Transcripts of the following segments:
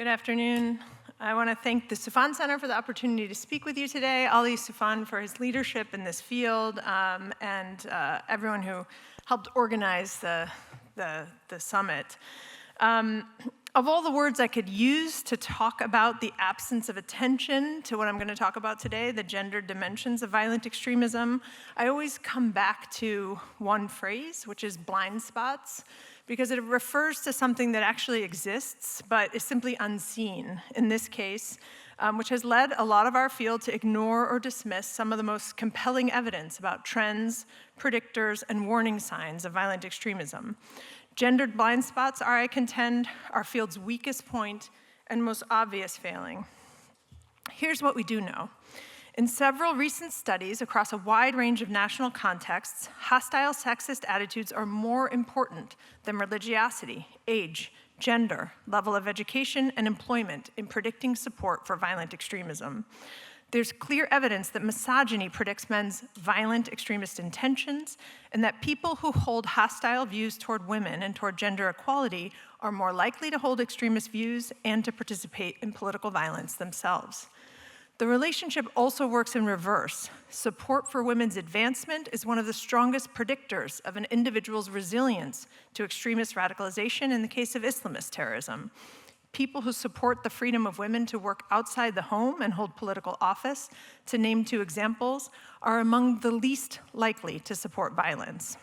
Good afternoon. I want to thank the Soufan Center for the opportunity to speak with you today, Ali Soufan for his leadership in this field, and everyone who helped organize the summit. Of all the words I could use to talk about the absence of attention to what I'm going to talk about today, the gendered dimensions of violent extremism, I always come back to one phrase, which is blind spots, because it refers to something that actually exists, but is simply unseen in this case, which has led a lot of our field to ignore or dismiss some of the most compelling evidence about trends, predictors, and warning signs of violent extremism. Gendered blind spots are, I contend, our field's weakest point and most obvious failing. Here's what we do know. In several recent studies across a wide range of national contexts, hostile sexist attitudes are more important than religiosity, age, gender, level of education, and employment in predicting support for violent extremism. There's clear evidence that misogyny predicts men's violent extremist intentions, and that people who hold hostile views toward women and toward gender equality are more likely to hold extremist views and to participate in political violence themselves. The relationship also works in reverse. Support for women's advancement is one of the strongest predictors of an individual's resilience to extremist radicalization in the case of Islamist terrorism. People who support the freedom of women to work outside the home and hold political office, to name two examples, are among the least likely to support violence.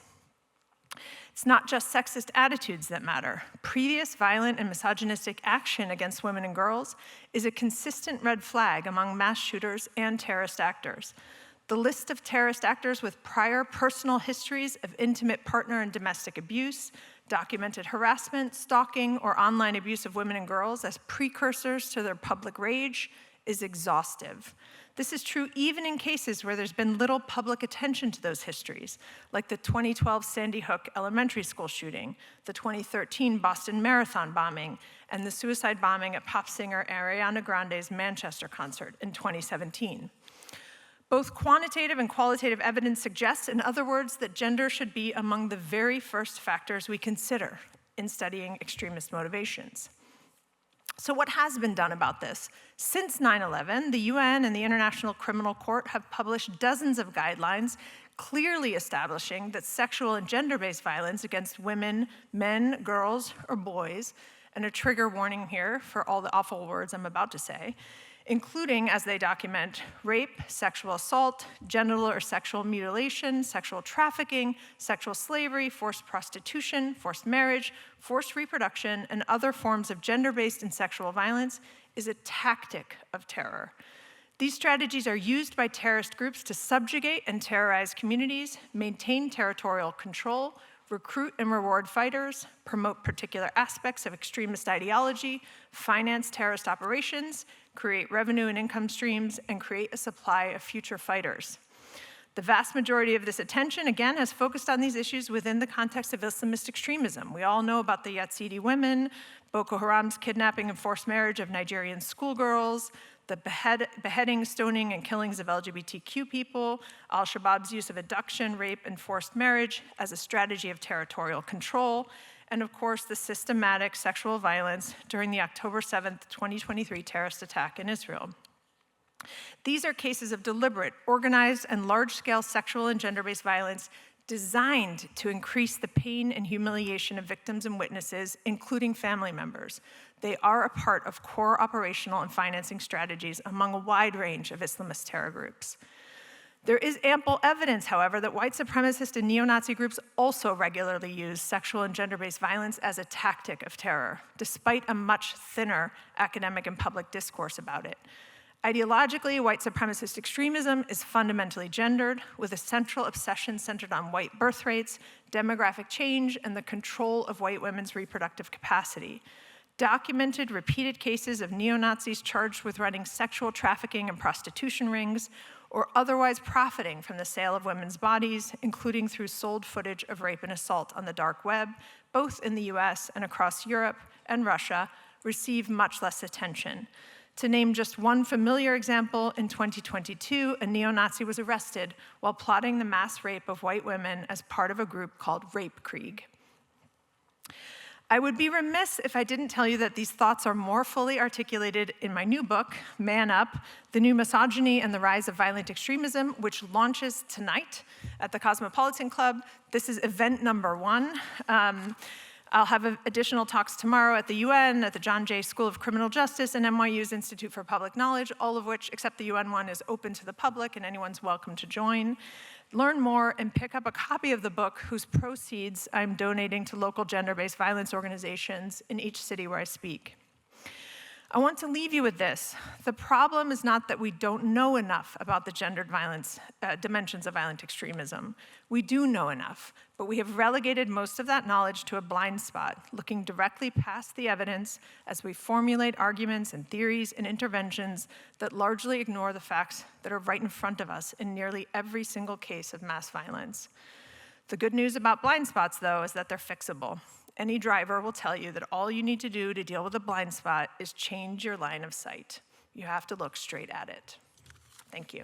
It's not just sexist attitudes that matter. Previous violent and misogynistic action against women and girls is a consistent red flag among mass shooters and terrorist actors. The list of terrorist actors with prior personal histories of intimate partner and domestic abuse, documented harassment, stalking, or online abuse of women and girls as precursors to their public rage is exhaustive. This is true even in cases where there's been little public attention to those histories, like the 2012 Sandy Hook elementary school shooting, the 2013 Boston Marathon bombing, and the suicide bombing at pop singer Ariana Grande's Manchester concert in 2017. Both quantitative and qualitative evidence suggests, in other words, that gender should be among the very first factors we consider in studying extremist motivations. So what has been done about this? Since 9/11, the UN and the International Criminal Court have published dozens of guidelines clearly establishing that sexual and gender-based violence against women, men, girls, or boys, and a trigger warning here for all the awful words I'm about to say, including, as they document, rape, sexual assault, genital or sexual mutilation, sexual trafficking, sexual slavery, forced prostitution, forced marriage, forced reproduction, and other forms of gender-based and sexual violence, is a tactic of terror. These strategies are used by terrorist groups to subjugate and terrorize communities, maintain territorial control, recruit and reward fighters, promote particular aspects of extremist ideology, finance terrorist operations, create revenue and income streams, and create a supply of future fighters. The vast majority of this attention, again, has focused on these issues within the context of Islamist extremism. We all know about the Yazidi women, Boko Haram's kidnapping and forced marriage of Nigerian schoolgirls, the beheading, stoning, and killings of LGBTQ people, al-Shabaab's use of abduction, rape, and forced marriage as a strategy of territorial control, and of course, the systematic sexual violence during the October 7th, 2023 terrorist attack in Israel. These are cases of deliberate, organized, and large-scale sexual and gender-based violence designed to increase the pain and humiliation of victims and witnesses, including family members. They are a part of core operational and financing strategies among a wide range of Islamist terror groups. There is ample evidence, however, that white supremacist and neo-Nazi groups also regularly use sexual and gender-based violence as a tactic of terror, despite a much thinner academic and public discourse about it. Ideologically, white supremacist extremism is fundamentally gendered, with a central obsession centered on white birth rates, demographic change, and the control of white women's reproductive capacity. Documented, repeated cases of neo-Nazis charged with running sexual trafficking and prostitution rings, or otherwise profiting from the sale of women's bodies, including through sold footage of rape and assault on the dark web, both in the US and across Europe and Russia, receive much less attention. To name just one familiar example, in 2022, a neo-Nazi was arrested while plotting the mass rape of white women as part of a group called Rape Krieg. I would be remiss if I didn't tell you that these thoughts are more fully articulated in my new book, Man Up, The New Misogyny and the Rise of Violent Extremism, which launches tonight at the Cosmopolitan Club. This is event number 1. I'll have additional talks tomorrow at the UN, at the John Jay School of Criminal Justice, and NYU's Institute for Public Knowledge, all of which, except the UN one, is open to the public and anyone's welcome to join. Learn more and pick up a copy of the book whose proceeds I'm donating to local gender-based violence organizations in each city where I speak. I want to leave you with this. The problem is not that we don't know enough about the gendered violence, dimensions of violent extremism. We do know enough, but we have relegated most of that knowledge to a blind spot, looking directly past the evidence as we formulate arguments and theories and interventions that largely ignore the facts that are right in front of us in nearly every single case of mass violence. The good news about blind spots, though, is that they're fixable. Any driver will tell you that all you need to do to deal with a blind spot is change your line of sight. You have to look straight at it. Thank you.